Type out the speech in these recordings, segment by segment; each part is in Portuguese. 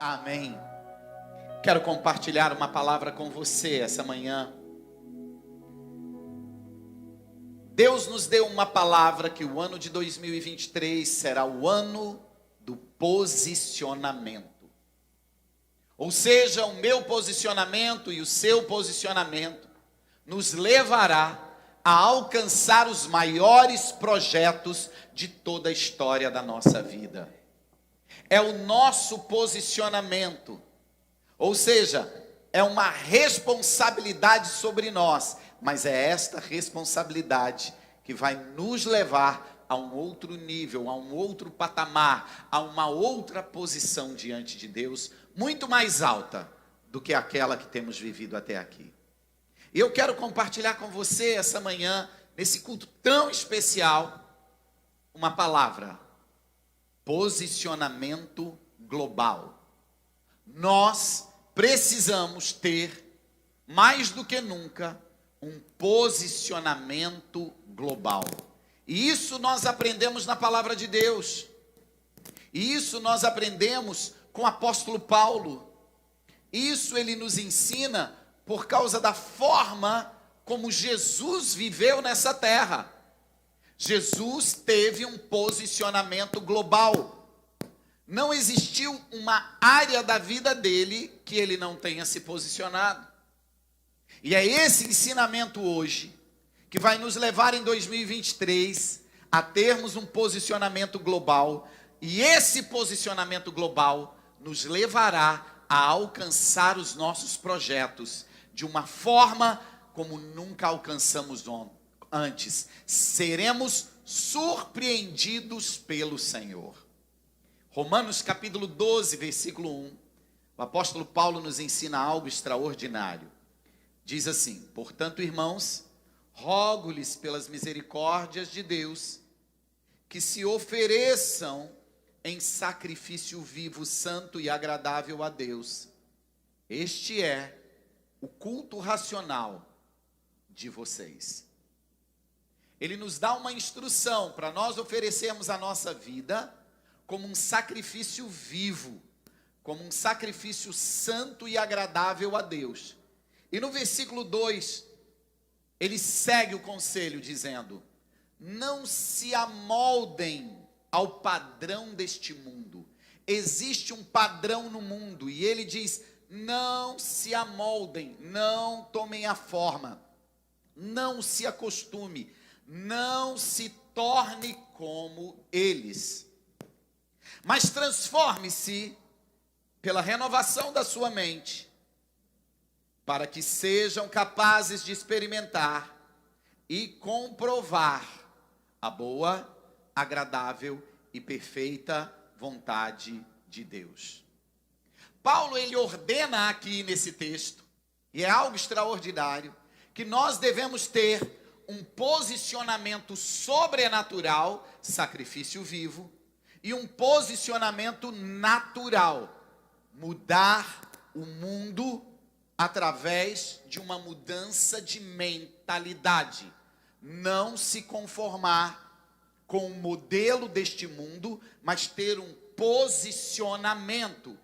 Amém. Quero compartilhar uma palavra com você essa manhã. Deus nos deu uma palavra que o ano de 2023 será o ano do posicionamento. Ou seja, o meu posicionamento e o seu posicionamento nos levará a alcançar os maiores projetos de toda a história da nossa vida. É o nosso posicionamento, ou seja, é uma responsabilidade sobre nós, mas é esta responsabilidade que vai nos levar a um outro nível, a um outro patamar, a uma outra posição diante de Deus, muito mais alta do que aquela que temos vivido até aqui. E eu quero compartilhar com você essa manhã, nesse culto tão especial, uma palavra: posicionamento global. Nós precisamos ter, mais do que nunca, um posicionamento global. E isso nós aprendemos na palavra de Deus. E isso nós aprendemos com o apóstolo Paulo. Isso ele nos ensina por causa da forma como Jesus viveu nessa terra. Jesus teve um posicionamento global. Não existiu uma área da vida dele que ele não tenha se posicionado. E é esse ensinamento hoje que vai nos levar em 2023 a termos um posicionamento global. E esse posicionamento global nos levará a alcançar os nossos projetos de uma forma como nunca alcançamos antes. Seremos surpreendidos pelo Senhor. Romanos capítulo 12, versículo 1. O apóstolo Paulo nos ensina algo extraordinário. Diz assim: portanto, irmãos, rogo-lhes pelas misericórdias de Deus, que se ofereçam em sacrifício vivo, santo e agradável a Deus. Este é o culto racional de vocês. Ele nos dá uma instrução para nós oferecermos a nossa vida como um sacrifício vivo, como um sacrifício santo e agradável a Deus. E no versículo 2, ele segue o conselho dizendo: não se amoldem ao padrão deste mundo. Existe um padrão no mundo e ele diz: não se amoldem, não tomem a forma, não se acostume, não se torne como eles, mas transforme-se pela renovação da sua mente, para que sejam capazes de experimentar e comprovar a boa, agradável e perfeita vontade de Deus. Paulo, ele ordena aqui nesse texto, e é algo extraordinário, que nós devemos ter um posicionamento sobrenatural, sacrifício vivo, e um posicionamento natural, mudar o mundo através de uma mudança de mentalidade. Não se conformar com o modelo deste mundo, mas ter um posicionamento.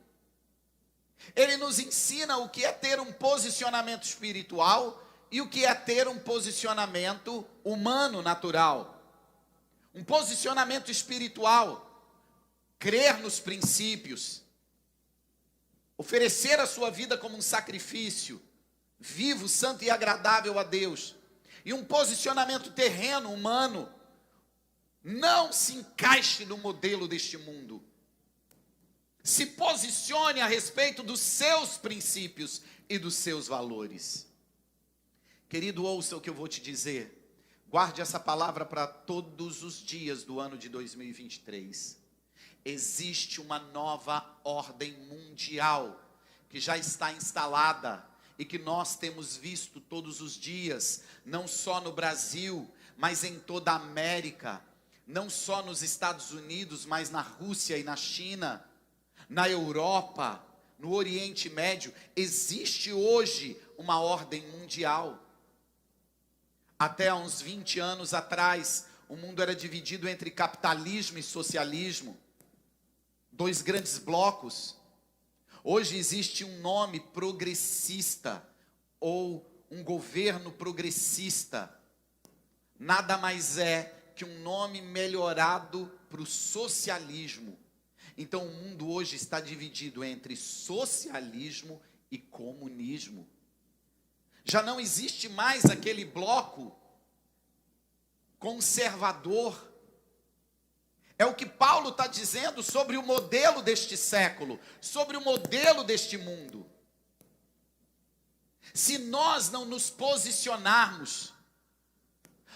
Ele nos ensina o que é ter um posicionamento espiritual e o que é ter um posicionamento humano, natural. Um posicionamento espiritual, crer nos princípios, oferecer a sua vida como um sacrifício vivo, santo e agradável a Deus. E um posicionamento terreno, humano, não se encaixe no modelo deste mundo. Se posicione a respeito dos seus princípios e dos seus valores. Querido, ouça o que eu vou te dizer. Guarde essa palavra para todos os dias do ano de 2023. Existe uma nova ordem mundial que já está instalada e que nós temos visto todos os dias, não só no Brasil, mas em toda a América, não só nos Estados Unidos, mas na Rússia e na China, na Europa, no Oriente Médio. Existe hoje uma ordem mundial. Até há uns 20 anos atrás, o mundo era dividido entre capitalismo e socialismo, dois grandes blocos. Hoje existe um nome progressista, ou um governo progressista. Nada mais é que um nome melhorado para o socialismo. Então o mundo hoje está dividido entre socialismo e comunismo. Já não existe mais aquele bloco conservador. É o que Paulo está dizendo sobre o modelo deste século, sobre o modelo deste mundo. Se nós não nos posicionarmos,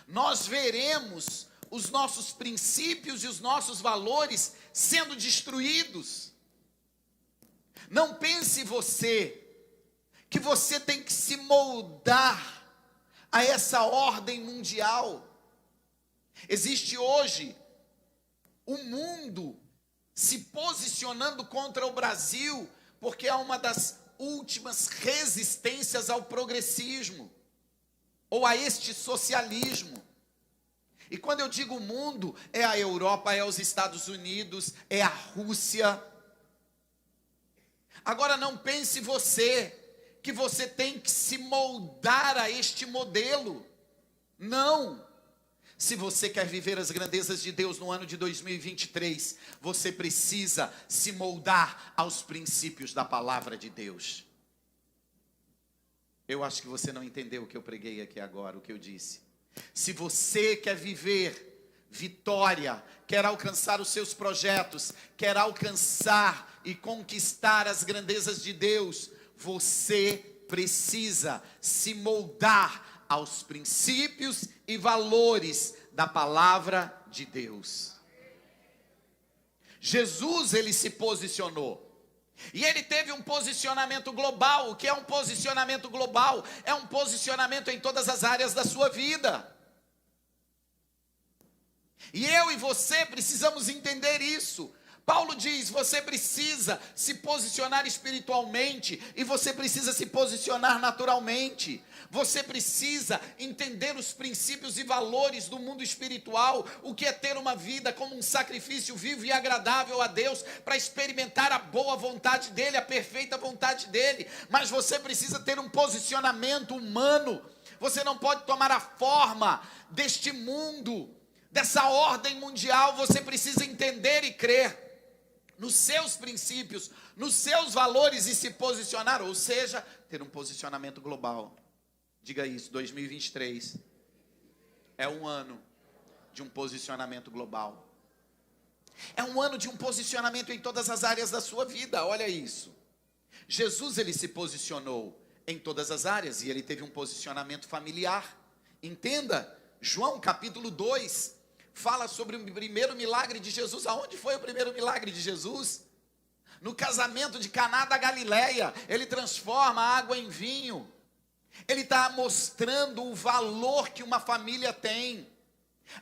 nós veremos os nossos princípios e os nossos valores sendo destruídos. Não pense você que você tem que se moldar a essa ordem mundial. Existe hoje um mundo se posicionando contra o Brasil, porque é uma das últimas resistências ao progressismo, ou a este socialismo. E quando eu digo mundo, é a Europa, é os Estados Unidos, é a Rússia. Agora não pense você, que você tem que se moldar a este modelo. Não. Se você quer viver as grandezas de Deus no ano de 2023, você precisa se moldar aos princípios da palavra de Deus. Eu acho que você não entendeu o que eu preguei aqui agora, o que eu disse. Se você quer viver vitória, quer alcançar os seus projetos, quer alcançar e conquistar as grandezas de Deus, você precisa se moldar aos princípios e valores da palavra de Deus. Jesus, ele se posicionou. E ele teve um posicionamento global. O que é um posicionamento global? É um posicionamento em todas as áreas da sua vida. E eu e você precisamos entender isso. Paulo diz, você precisa se posicionar espiritualmente e você precisa se posicionar naturalmente. Você precisa entender os princípios e valores do mundo espiritual, o que é ter uma vida como um sacrifício vivo e agradável a Deus, para experimentar a boa vontade dEle, a perfeita vontade dEle. Mas você precisa ter um posicionamento humano. Você não pode tomar a forma deste mundo, dessa ordem mundial. Você precisa entender e crer nos seus princípios, nos seus valores e se posicionar, ou seja, ter um posicionamento global. Diga isso, 2023 é um ano de um posicionamento global. É um ano de um posicionamento em todas as áreas da sua vida, olha isso. Jesus, ele se posicionou em todas as áreas e ele teve um posicionamento familiar. Entenda, João capítulo 2, fala sobre o primeiro milagre de Jesus. Aonde foi o primeiro milagre de Jesus? No casamento de Caná da Galileia. Ele transforma a água em vinho. Ele está mostrando o valor que uma família tem,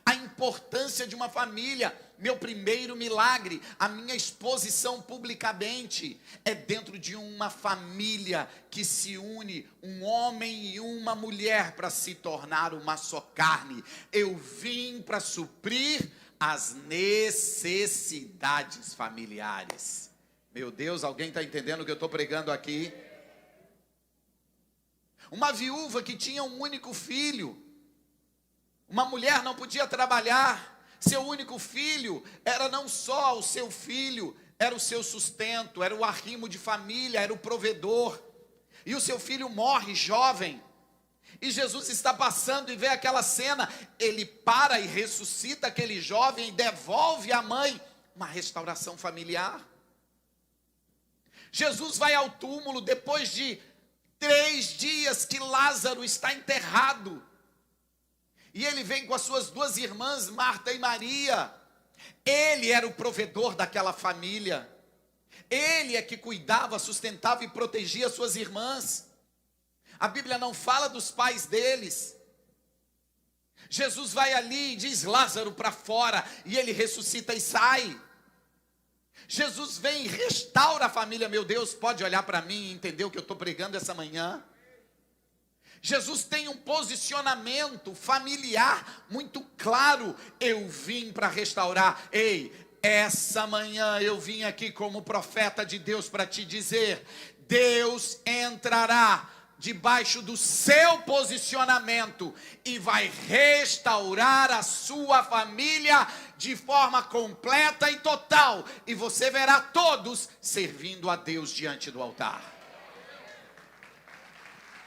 a importância de uma família. Meu primeiro milagre, a minha exposição publicamente, é dentro de uma família que se une, um homem e uma mulher, para se tornar uma só carne. Eu vim para suprir as necessidades familiares. Meu Deus, alguém está entendendo o que eu estou pregando aqui? Uma viúva que tinha um único filho, uma mulher não podia trabalhar, seu único filho era não só o seu filho, era o seu sustento, era o arrimo de família, era o provedor. E o seu filho morre jovem. E Jesus está passando e vê aquela cena. Ele para e ressuscita aquele jovem e devolve à mãe uma restauração familiar. Jesus vai ao túmulo depois de 3 dias que Lázaro está enterrado. E ele vem com as suas 2 irmãs, Marta e Maria. Ele era o provedor daquela família. Ele é que cuidava, sustentava e protegia as suas irmãs. A Bíblia não fala dos pais deles. Jesus vai ali e diz, Lázaro para fora, e ele ressuscita e sai. Jesus vem e restaura a família. Meu Deus, pode olhar para mim e entender o que eu estou pregando essa manhã? Jesus tem um posicionamento familiar muito claro. Eu vim para restaurar. Ei, essa manhã eu vim aqui como profeta de Deus para te dizer: Deus entrará debaixo do seu posicionamento e vai restaurar a sua família de forma completa e total, e você verá todos servindo a Deus diante do altar.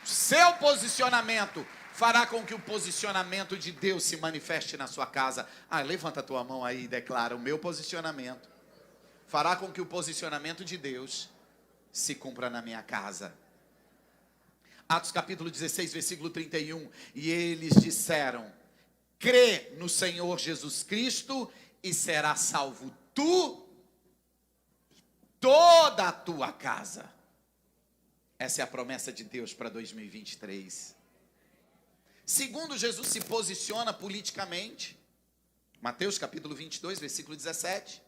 O seu posicionamento fará com que o posicionamento de Deus se manifeste na sua casa. Levanta a tua mão aí e declara: o meu posicionamento fará com que o posicionamento de Deus se cumpra na minha casa. Atos capítulo 16, versículo 31. E eles disseram: crê no Senhor Jesus Cristo e será salvo tu e toda a tua casa. Essa é a promessa de Deus para 2023. Segundo, Jesus se posiciona politicamente. Mateus capítulo 22, versículo 17.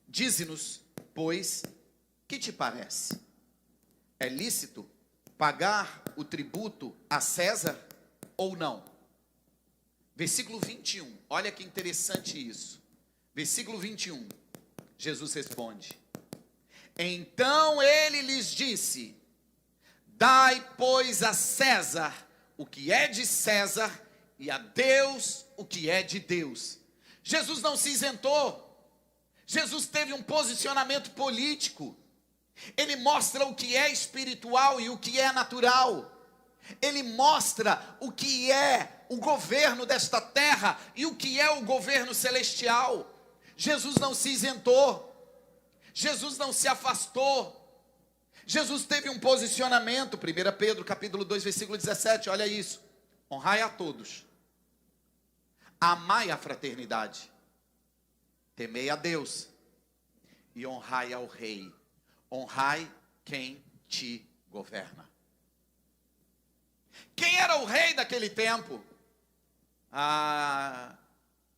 Dize-nos, pois, que te parece? É lícito pagar o tributo a César ou não? Versículo 21, olha que interessante isso. Versículo 21, Jesus responde: então ele lhes disse: dai, pois, a César o que é de César e a Deus o que é de Deus. Jesus não se isentou. Jesus teve um posicionamento político. Ele mostra o que é espiritual e o que é natural. Ele mostra o que é o governo desta terra e o que é o governo celestial. Jesus não se isentou. Jesus não se afastou. Jesus teve um posicionamento. 1 Pedro capítulo 2, versículo 17, olha isso: honrai a todos, amai a fraternidade, temei a Deus e honrai ao rei. Honrai quem te governa. Quem era o rei daquele tempo?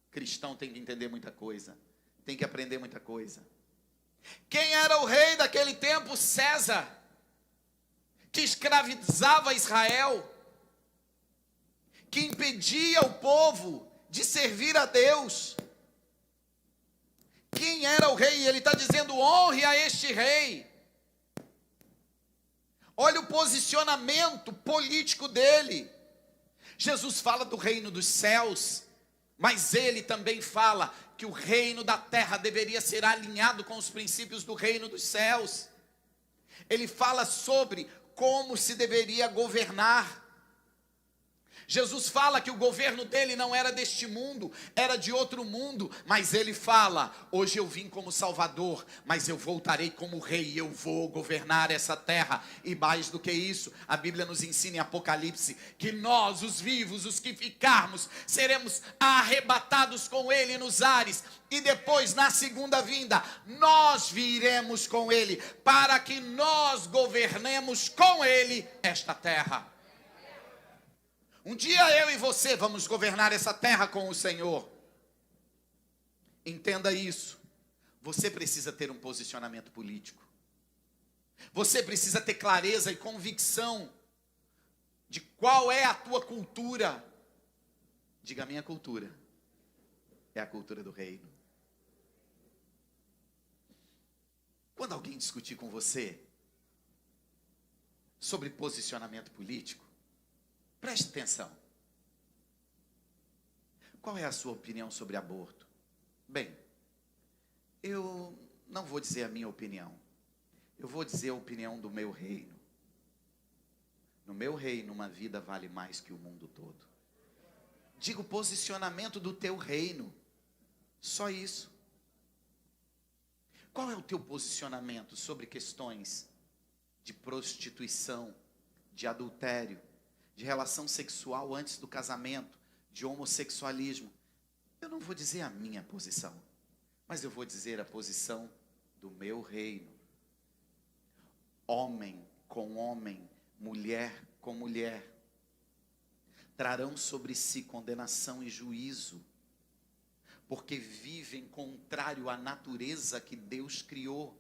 Cristão tem que entender muita coisa, tem que aprender muita coisa. Quem era o rei daquele tempo? César, que escravizava Israel, que impedia o povo de servir a Deus. Quem era o rei? Ele está dizendo: honre a este rei. Olha o posicionamento político dele. Jesus fala do reino dos céus, mas ele também fala que o reino da terra deveria ser alinhado com os princípios do reino dos céus. Ele fala sobre como se deveria governar. Jesus fala que o governo dele não era deste mundo, era de outro mundo, mas ele fala: hoje eu vim como Salvador, mas eu voltarei como rei e eu vou governar essa terra. E mais do que isso, a Bíblia nos ensina em Apocalipse que nós, os vivos, os que ficarmos, seremos arrebatados com ele nos ares, e depois, na segunda vinda, nós viremos com ele, para que nós governemos com ele esta terra. Um dia eu e você vamos governar essa terra com o Senhor. Entenda isso. Você precisa ter um posicionamento político. Você precisa ter clareza e convicção de qual é a tua cultura. Diga: a minha cultura é a cultura do reino. Quando alguém discutir com você sobre posicionamento político, preste atenção. Qual é a sua opinião sobre aborto? Bem, eu não vou dizer a minha opinião. Eu vou dizer a opinião do meu reino. No meu reino, uma vida vale mais que o mundo todo. Diga o posicionamento do teu reino. Só isso. Qual é o teu posicionamento sobre questões de prostituição, de adultério, de relação sexual antes do casamento, de homossexualismo? Eu não vou dizer a minha posição, mas eu vou dizer a posição do meu reino. Homem com homem, mulher com mulher, trarão sobre si condenação e juízo, porque vivem contrário à natureza que Deus criou,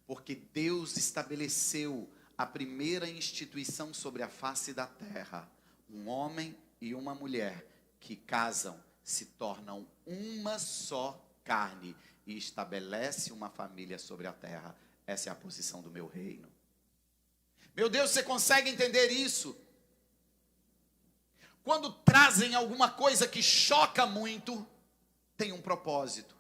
porque Deus estabeleceu a primeira instituição sobre a face da terra: um homem e uma mulher que casam, se tornam uma só carne e estabelece uma família sobre a terra. Essa é a posição do meu reino. Meu Deus, você consegue entender isso? Quando trazem alguma coisa que choca muito, tem um propósito.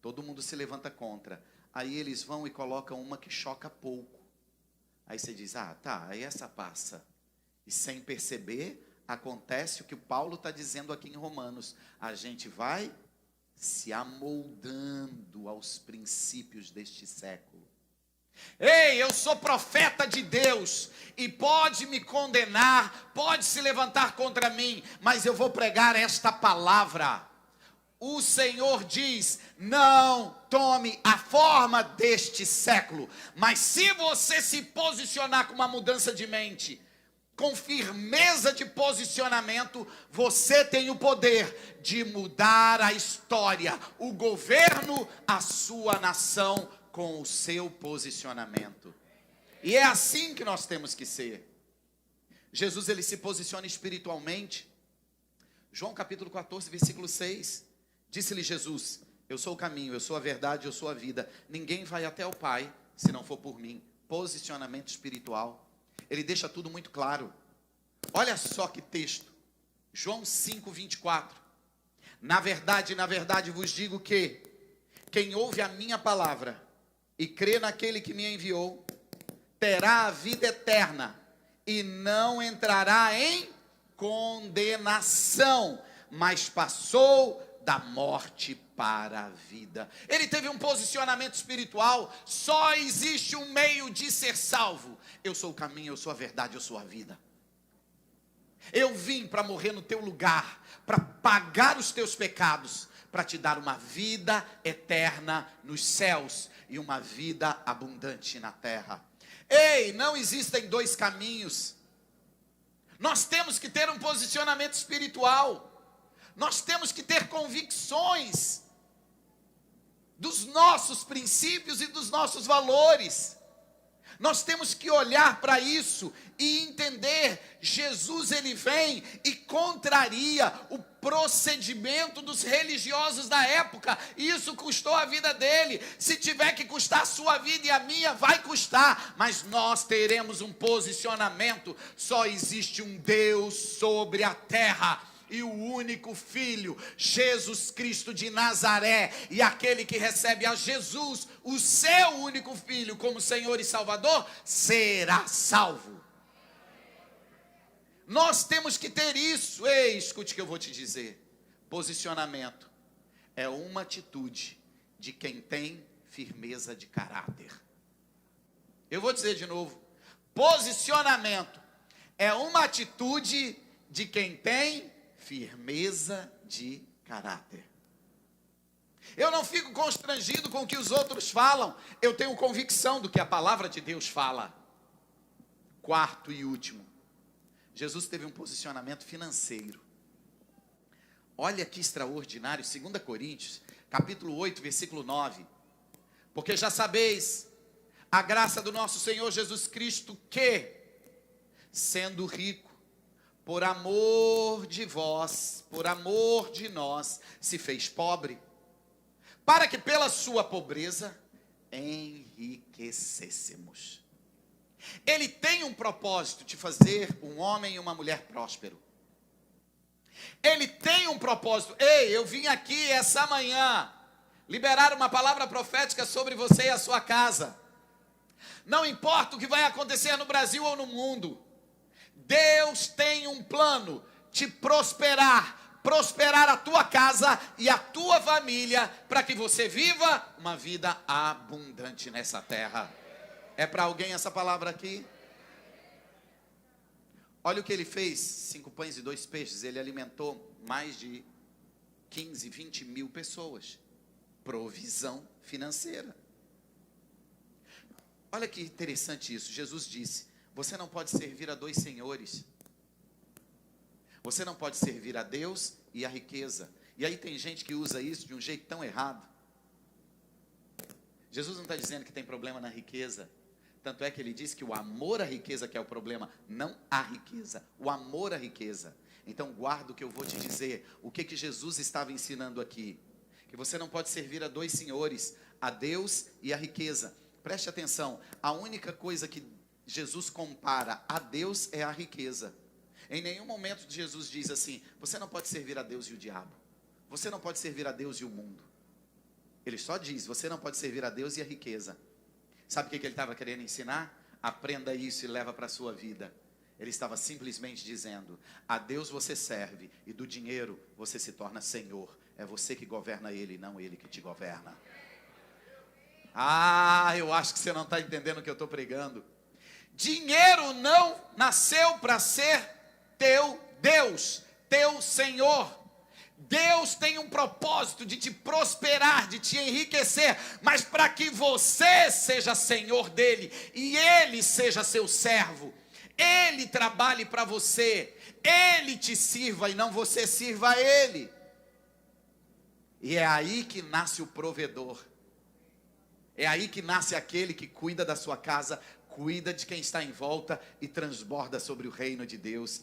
Todo mundo se levanta contra. Aí eles vão e colocam uma que choca pouco. Aí você diz, tá, aí essa passa. E sem perceber, acontece o que o Paulo está dizendo aqui em Romanos. A gente vai se amoldando aos princípios deste século. Ei, eu sou profeta de Deus e pode me condenar, pode se levantar contra mim, mas eu vou pregar esta palavra. O Senhor diz, não tome a forma deste século, mas se você se posicionar com uma mudança de mente, com firmeza de posicionamento, você tem o poder de mudar a história, o governo, a sua nação, com o seu posicionamento. E é assim que nós temos que ser. Jesus, ele se posiciona espiritualmente. João capítulo 14, versículo 6. Disse-lhe Jesus, eu sou o caminho, eu sou a verdade, eu sou a vida. Ninguém vai até o Pai, se não for por mim. Posicionamento espiritual. Ele deixa tudo muito claro. Olha só que texto. João 5, 24. Na verdade vos digo que quem ouve a minha palavra e crê naquele que me enviou, terá a vida eterna e não entrará em condenação, mas passou da morte para a vida. Ele teve um posicionamento espiritual. Só existe um meio de ser salvo. Eu sou o caminho, eu sou a verdade, eu sou a vida. Eu vim para morrer no teu lugar, para pagar os teus pecados, para te dar uma vida eterna nos céus e uma vida abundante na terra. Ei, não existem dois caminhos. Nós temos que ter um posicionamento espiritual. Nós temos que ter convicções dos nossos princípios e dos nossos valores. Nós temos que olhar para isso e entender, Jesus ele vem e contraria o procedimento dos religiosos da época, e isso custou a vida dele. Se tiver que custar a sua vida e a minha, vai custar, mas nós teremos um posicionamento. Só existe um Deus sobre a terra, e o único Filho, Jesus Cristo de Nazaré, e aquele que recebe a Jesus, o seu único Filho, como Senhor e Salvador, será salvo. Nós temos que ter isso. Ei, escute o que eu vou te dizer. Posicionamento é uma atitude de quem tem firmeza de caráter. Eu vou dizer de novo. Posicionamento é uma atitude de quem tem firmeza de caráter. Eu não fico constrangido com o que os outros falam. Eu tenho convicção do que a palavra de Deus fala. Quarto e último. Jesus teve um posicionamento financeiro. Olha que extraordinário, 2 Coríntios, capítulo 8, versículo 9. Porque já sabeis a graça do nosso Senhor Jesus Cristo, que, sendo rico, por amor de vós, por amor de nós, se fez pobre, para que pela sua pobreza enriquecêssemos. Ele tem um propósito de fazer um homem e uma mulher próspero. Ele tem um propósito. Ei, eu vim aqui essa manhã liberar uma palavra profética sobre você e a sua casa. Não importa o que vai acontecer no Brasil ou no mundo, Deus tem um plano de prosperar a tua casa e a tua família, para que você viva uma vida abundante nessa terra. É para alguém essa palavra aqui? Olha o que ele fez, 5 pães e 2 peixes, ele alimentou mais de 15, 20 mil pessoas. Provisão financeira. Olha que interessante isso, Jesus disse, você não pode servir a 2 senhores. Você não pode servir a Deus e a riqueza. E aí tem gente que usa isso de um jeito tão errado. Jesus não está dizendo que tem problema na riqueza. Tanto é que ele diz que o amor à riqueza que é o problema, não a riqueza, o amor à riqueza. Então guarda o que eu vou te dizer, o que Jesus estava ensinando aqui. Que que você não pode servir a dois senhores, a Deus e a riqueza. Preste atenção, a única coisa que Jesus compara a Deus é a riqueza. Em nenhum momento Jesus diz assim: você não pode servir a Deus e o diabo. Você não pode servir a Deus e o mundo. Ele só diz: você não pode servir a Deus e a riqueza. Sabe o que ele estava querendo ensinar? Aprenda isso e leva para a sua vida. Ele estava simplesmente dizendo: a Deus você serve e do dinheiro você se torna senhor. É você que governa ele, não ele que te governa. Eu acho que você não está entendendo o que eu estou pregando. Dinheiro não nasceu para ser teu Deus, teu Senhor. Deus tem um propósito de te prosperar, de te enriquecer, mas para que você seja senhor dele e ele seja seu servo, ele trabalhe para você, ele te sirva e não você sirva a ele. E é aí que nasce o provedor. É aí que nasce aquele que cuida da sua casa, cuida de quem está em volta e transborda sobre o reino de Deus.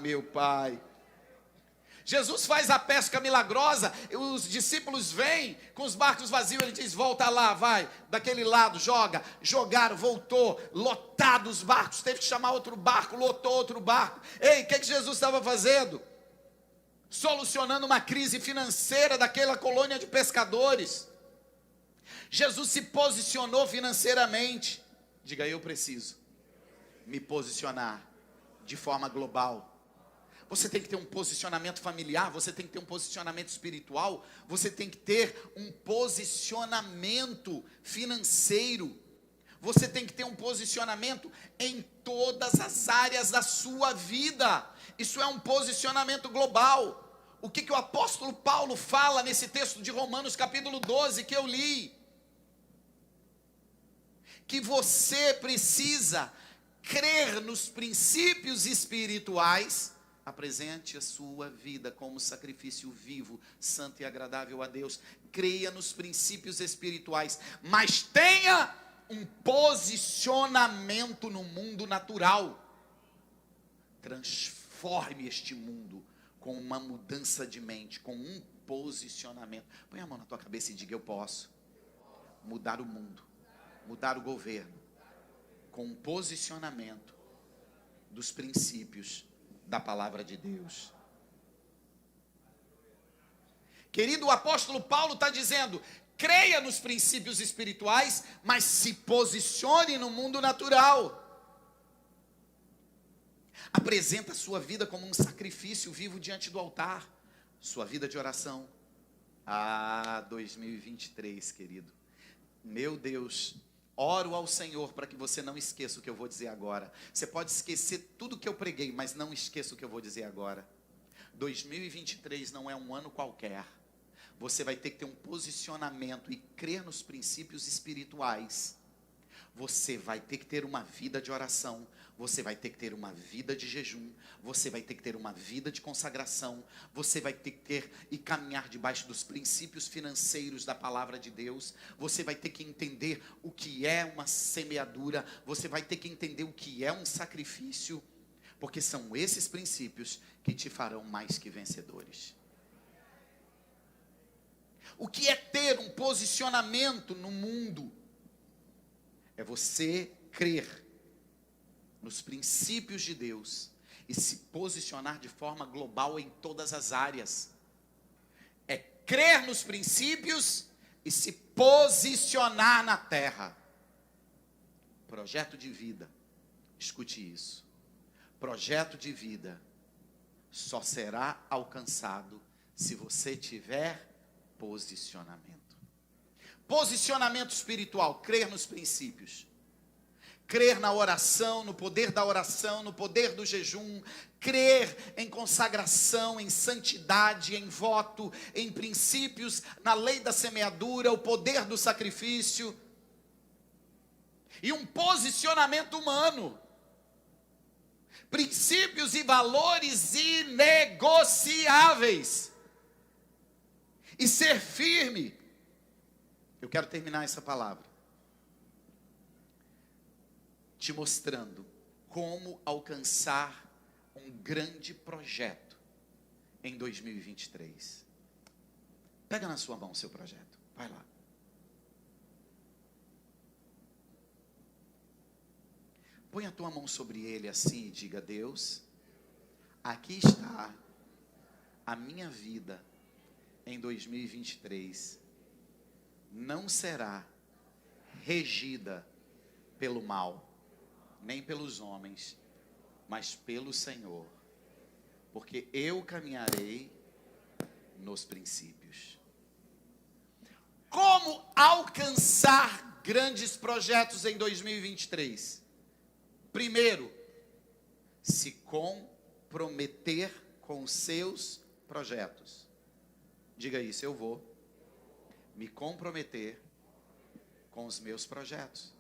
Meu Pai. Jesus faz a pesca milagrosa, os discípulos vêm com os barcos vazios, ele diz: volta lá, vai, daquele lado, joga. Jogaram, voltou, lotado os barcos, teve que chamar outro barco, lotou outro barco. Ei, o que Jesus estava fazendo? Solucionando uma crise financeira daquela colônia de pescadores. Jesus se posicionou financeiramente. Diga: eu preciso me posicionar de forma global. Você tem que ter um posicionamento familiar, você tem que ter um posicionamento espiritual, você tem que ter um posicionamento financeiro, você tem que ter um posicionamento em todas as áreas da sua vida. Isso é um posicionamento global. O que o apóstolo Paulo fala nesse texto de Romanos capítulo 12 que eu li? Que você precisa crer nos princípios espirituais. Apresente a sua vida como sacrifício vivo, santo e agradável a Deus. Creia nos princípios espirituais, mas tenha um posicionamento no mundo natural. Transforme este mundo com uma mudança de mente, com um posicionamento. Põe a mão na tua cabeça e diga: eu posso mudar o mundo, mudar o governo, com um posicionamento dos princípios da palavra de Deus. Querido, o apóstolo Paulo está dizendo: creia nos princípios espirituais, mas se posicione no mundo natural. Apresenta a sua vida como um sacrifício vivo diante do altar. Sua vida de oração. 2023, querido. Meu Deus, oro ao Senhor para que você não esqueça o que eu vou dizer agora. Você pode esquecer tudo que eu preguei, mas não esqueça o que eu vou dizer agora. 2023 não é um ano qualquer. Você vai ter que ter um posicionamento e crer nos princípios espirituais. Você vai ter que ter uma vida de oração. Você vai ter que ter uma vida de jejum. Você vai ter que ter uma vida de consagração. Você vai ter que ter e caminhar debaixo dos princípios financeiros da palavra de Deus. Você vai ter que entender o que é uma semeadura. Você vai ter que entender o que é um sacrifício. Porque são esses princípios que te farão mais que vencedores. O que é ter um posicionamento no mundo? É você crer nos princípios de Deus e se posicionar de forma global em todas as áreas. É crer nos princípios e se posicionar na terra. Projeto de vida, escute isso. Projeto de vida só será alcançado se você tiver posicionamento. Posicionamento espiritual, crer nos princípios. Crer na oração, no poder da oração, no poder do jejum. Crer em consagração, em santidade, em voto, em princípios, na lei da semeadura, o poder do sacrifício. E um posicionamento humano. Princípios e valores inegociáveis. E ser firme. Eu quero terminar essa palavra te mostrando como alcançar um grande projeto em 2023. Pega na sua mão o seu projeto. Vai lá. Põe a tua mão sobre ele assim e diga: Deus, aqui está a minha vida em 2023. Não será regida pelo mal, nem pelos homens, mas pelo Senhor. Porque eu caminharei nos princípios. Como alcançar grandes projetos em 2023? Primeiro, se comprometer com os seus projetos. Diga isso: eu vou me comprometer com os meus projetos.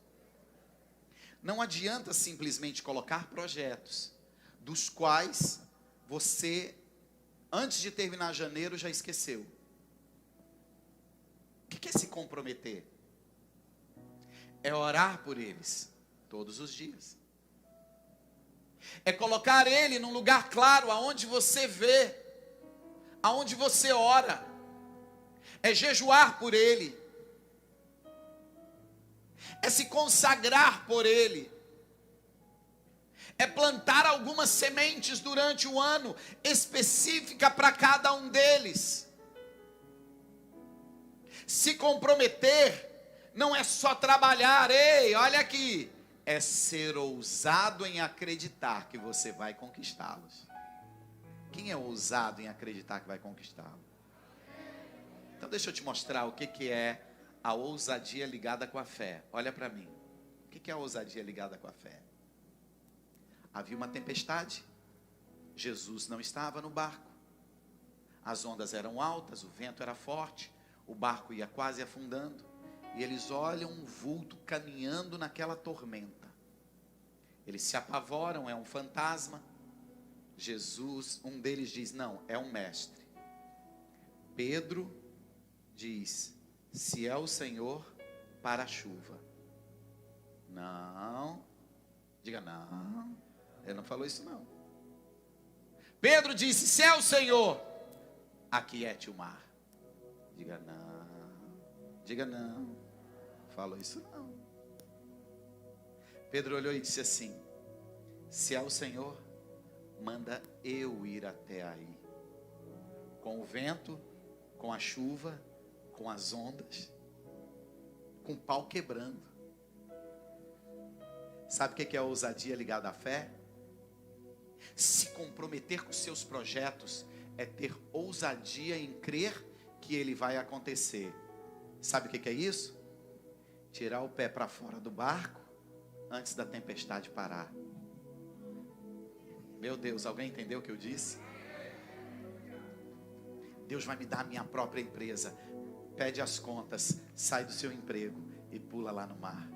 Não adianta simplesmente colocar projetos, dos quais você, antes de terminar janeiro, já esqueceu. O que é se comprometer? É orar por eles todos os dias. É colocar ele num lugar claro, aonde você vê, aonde você ora. É jejuar por ele. É se consagrar por ele. É plantar algumas sementes durante o ano, específica para cada um deles. Se comprometer não é só trabalhar, ei, olha aqui. É ser ousado em acreditar que você vai conquistá-los. Quem é ousado em acreditar que vai conquistá-los? Então deixa eu te mostrar o que é a ousadia ligada com a fé. Olha para mim. O que é a ousadia ligada com a fé? Havia uma tempestade. Jesus não estava no barco. As ondas eram altas, o vento era forte, o barco ia quase afundando. E eles olham um vulto caminhando naquela tormenta. Eles se apavoram, é um fantasma. Jesus, um deles diz: não, é um mestre. Pedro diz: se é o Senhor, para a chuva. Não, diga não, ele não falou isso não. Pedro disse: se é o Senhor, aquiete o mar. Diga não, diga não, falou isso não. Pedro olhou e disse assim: se é o Senhor, manda eu ir até aí, com o vento, com a chuva, com as ondas, com o pau quebrando. Sabe o que é a ousadia ligada à fé? Se comprometer com seus projetos é ter ousadia em crer que ele vai acontecer. Sabe o que é isso? Tirar o pé para fora do barco antes da tempestade parar. Meu Deus, alguém entendeu o que eu disse? Deus vai me dar a minha própria empresa. Pede as contas, sai do seu emprego e pula lá no mar.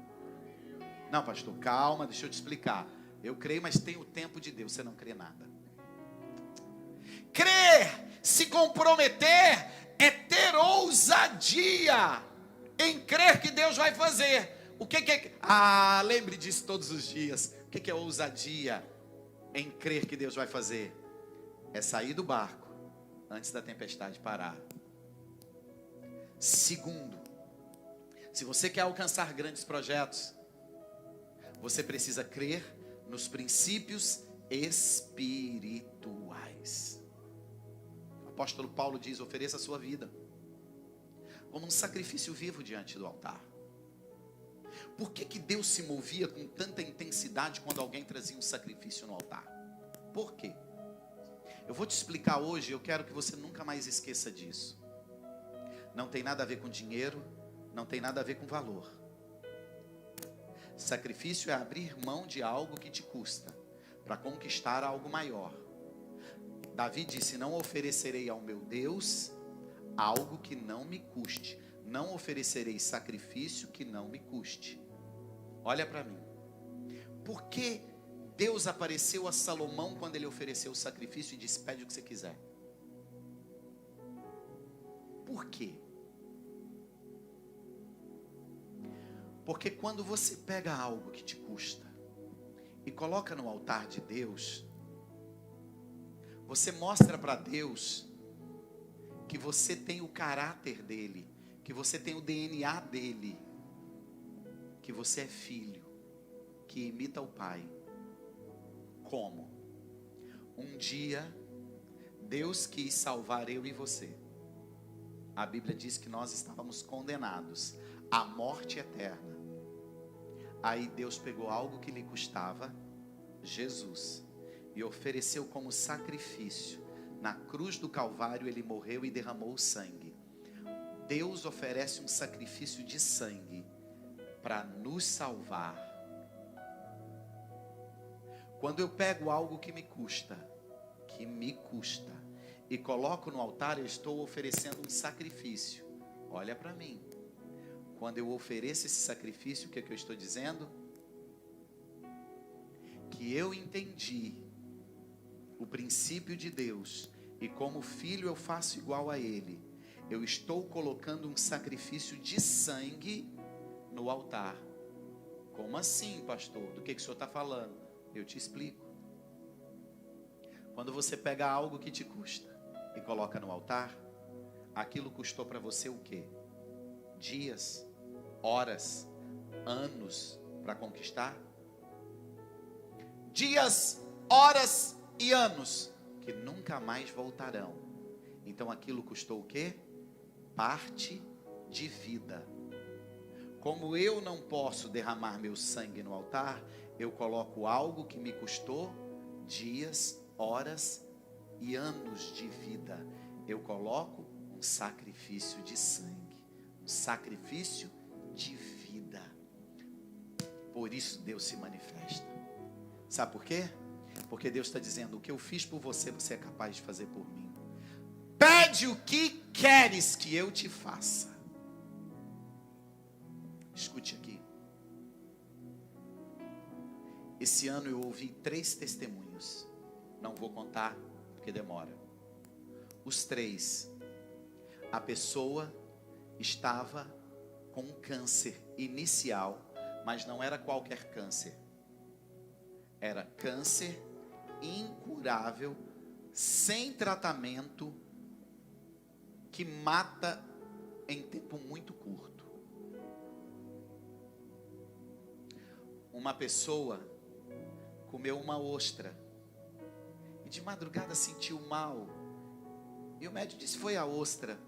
Não, pastor, calma, deixa eu te explicar. Eu creio, mas tem o tempo de Deus. Você não crê nada. Crer, se comprometer, é ter ousadia em crer que Deus vai fazer. O que é? Lembre disso todos os dias. O que é ousadia em crer que Deus vai fazer? É sair do barco antes da tempestade parar. Segundo, se você quer alcançar grandes projetos, você precisa crer nos princípios espirituais. O apóstolo Paulo diz: ofereça a sua vida como um sacrifício vivo diante do altar. Por que Deus se movia com tanta intensidade quando alguém trazia um sacrifício no altar? Por quê? Eu vou te explicar hoje, eu quero que você nunca mais esqueça disso. Não tem nada a ver com dinheiro, não tem nada a ver com valor. Sacrifício é abrir mão de algo que te custa, para conquistar algo maior. Davi disse: não oferecerei ao meu Deus algo que não me custe. Não oferecerei sacrifício que não me custe. Olha para mim. Por que Deus apareceu a Salomão quando ele ofereceu o sacrifício e disse: pede o que você quiser? Por quê? Porque quando você pega algo que te custa e coloca no altar de Deus, você mostra para Deus que você tem o caráter dele, que você tem o DNA dele, que você é filho, que imita o pai. Como? Um dia, Deus quis salvar eu e você. A Bíblia diz que nós estávamos condenados à morte eterna. Aí Deus pegou algo que lhe custava, Jesus, e ofereceu como sacrifício. Na cruz do Calvário ele morreu e derramou o sangue. Deus oferece um sacrifício de sangue para nos salvar. Quando eu pego algo que me custa, e coloco no altar, eu estou oferecendo um sacrifício. Olha para mim. Quando eu ofereço esse sacrifício, o que é que eu estou dizendo? Que eu entendi o princípio de Deus, e como filho eu faço igual a Ele. Eu estou colocando um sacrifício de sangue no altar. Como assim, pastor? Do que o senhor está falando? Eu te explico. Quando você pega algo que te custa e coloca no altar, aquilo custou para você o quê? Dias, horas, anos para conquistar? Dias, horas e anos que nunca mais voltarão. Então aquilo custou o quê? Parte de vida. Como eu não posso derramar meu sangue no altar, eu coloco algo que me custou dias, horas e anos de vida. Eu coloco um sacrifício de sangue, um sacrifício de vida. Por isso Deus se manifesta. Sabe por quê? Porque Deus está dizendo: o que eu fiz por você, você é capaz de fazer por mim. Pede o que queres que eu te faça. Escute aqui. Esse ano eu ouvi 3 testemunhos. Não vou contar, porque demora. Os 3. A pessoa estava com um câncer inicial, mas não era qualquer câncer. Era câncer incurável, sem tratamento, que mata em tempo muito curto. Uma pessoa comeu uma ostra e de madrugada sentiu mal. E o médico disse: foi a ostra,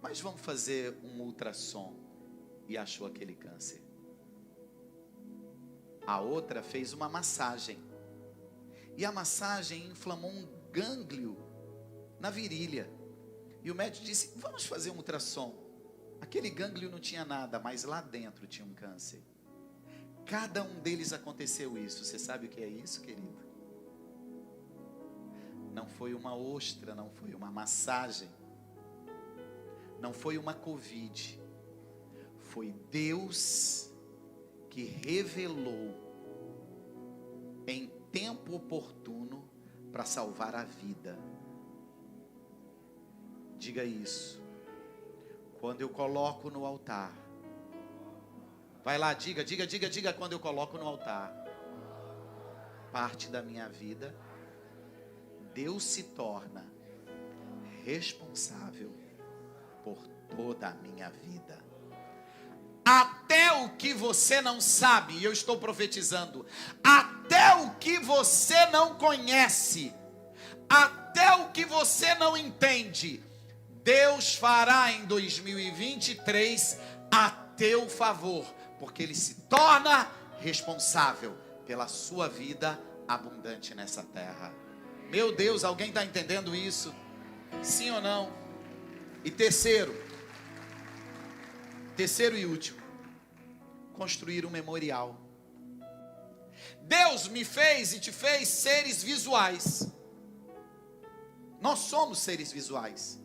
mas vamos fazer um ultrassom. E achou aquele câncer. A outra fez uma massagem. E a massagem inflamou um gânglio na virilha. E o médico disse: vamos fazer um ultrassom. Aquele gânglio não tinha nada, mas lá dentro tinha um câncer. Cada um deles aconteceu isso. Você sabe o que é isso, querido? Não foi uma ostra, não foi uma massagem, não foi uma Covid. Foi Deus que revelou em tempo oportuno para salvar a vida. Diga isso. Quando eu coloco no altar. Vai lá, diga, quando eu coloco no altar parte da minha vida, Deus se torna responsável por toda a minha vida. Até o que você não sabe, e eu estou profetizando, até o que você não conhece, até o que você não entende, Deus fará em 2023 a teu favor, porque Ele se torna responsável pela sua vida abundante nessa terra. Meu Deus, alguém está entendendo isso? Sim ou não? E terceiro e último, construir um memorial. Deus me fez e te fez seres visuais. Nós somos seres visuais.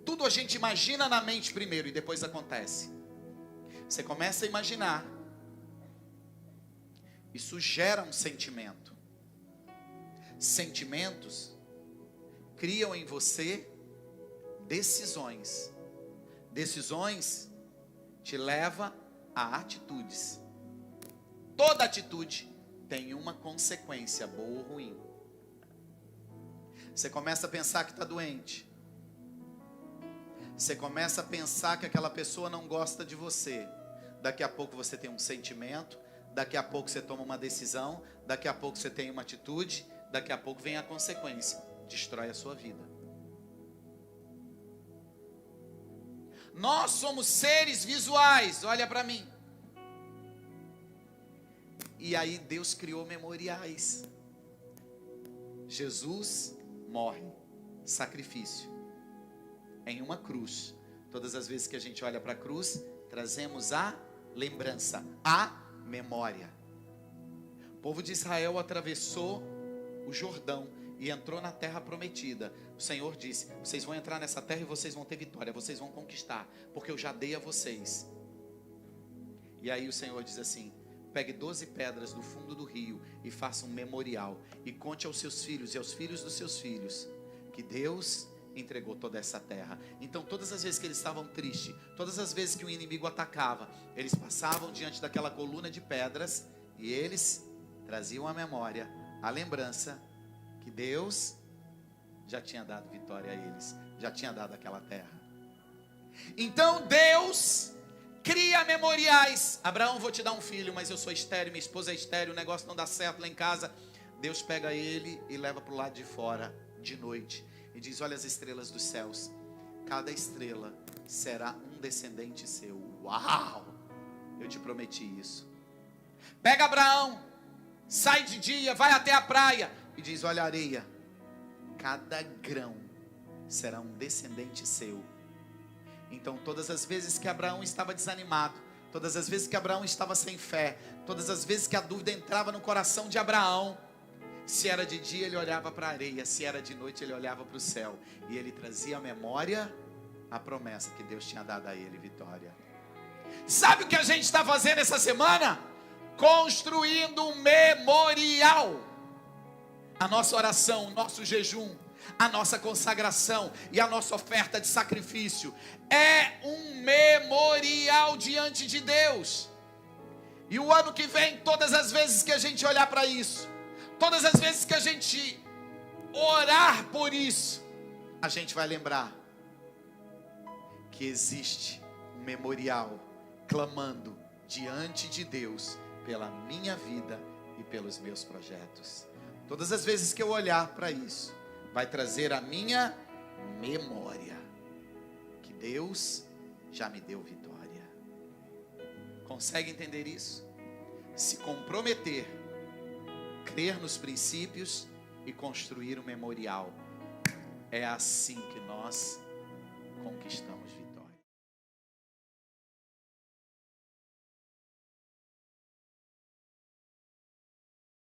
Tudo a gente imagina na mente primeiro e depois acontece. Você começa a imaginar. Isso gera um sentimento. Sentimentos criam em você decisões. Decisões te levam a atitudes. Toda atitude tem uma consequência, boa ou ruim. Você começa a pensar que está doente. Você começa a pensar que aquela pessoa não gosta de você. Daqui a pouco você tem um sentimento, daqui a pouco você toma uma decisão, daqui a pouco você tem uma atitude, daqui a pouco vem a consequência, destrói a sua vida. Nós somos seres visuais, olha para mim. E aí Deus criou memoriais. Jesus morre, sacrifício, em uma cruz. Todas as vezes que a gente olha para a cruz, trazemos a lembrança, a memória. O povo de Israel atravessou o Jordão e entrou na terra prometida. O Senhor disse: vocês vão entrar nessa terra e vocês vão ter vitória, vocês vão conquistar, porque eu já dei a vocês. E aí o Senhor diz assim: pegue 12 pedras do fundo do rio e faça um memorial, e conte aos seus filhos e aos filhos dos seus filhos, que Deus entregou toda essa terra. Então todas as vezes que eles estavam tristes, todas as vezes que o inimigo atacava, eles passavam diante daquela coluna de pedras, e eles traziam a memória, a lembrança, que Deus já tinha dado vitória a eles, já tinha dado aquela terra. Então Deus cria memoriais. Abraão, vou te dar um filho, mas eu sou estéril, minha esposa é estéril, o negócio não dá certo lá em casa. Deus pega ele e leva para o lado de fora, de noite, e diz: olha as estrelas dos céus, cada estrela será um descendente seu. Uau, eu te prometi isso. Pega Abraão, sai de dia, vai até a praia, e diz: olha a areia, cada grão será um descendente seu. Então todas as vezes que Abraão estava desanimado, todas as vezes que Abraão estava sem fé, todas as vezes que a dúvida entrava no coração de Abraão, se era de dia ele olhava para a areia, se era de noite ele olhava para o céu, e ele trazia à memória a promessa que Deus tinha dado a ele, vitória. Sabe o que a gente está fazendo essa semana? Construindo um memorial. A nossa oração, o nosso jejum, a nossa consagração e a nossa oferta de sacrifício é um memorial diante de Deus. E o ano que vem, todas as vezes que a gente olhar para isso, todas as vezes que a gente orar por isso, a gente vai lembrar que existe um memorial clamando diante de Deus pela minha vida e pelos meus projetos. Todas as vezes que eu olhar para isso, vai trazer a minha memória que Deus já me deu vitória. Consegue entender isso? Se comprometer, crer nos princípios e construir um memorial. É assim que nós conquistamos vitória.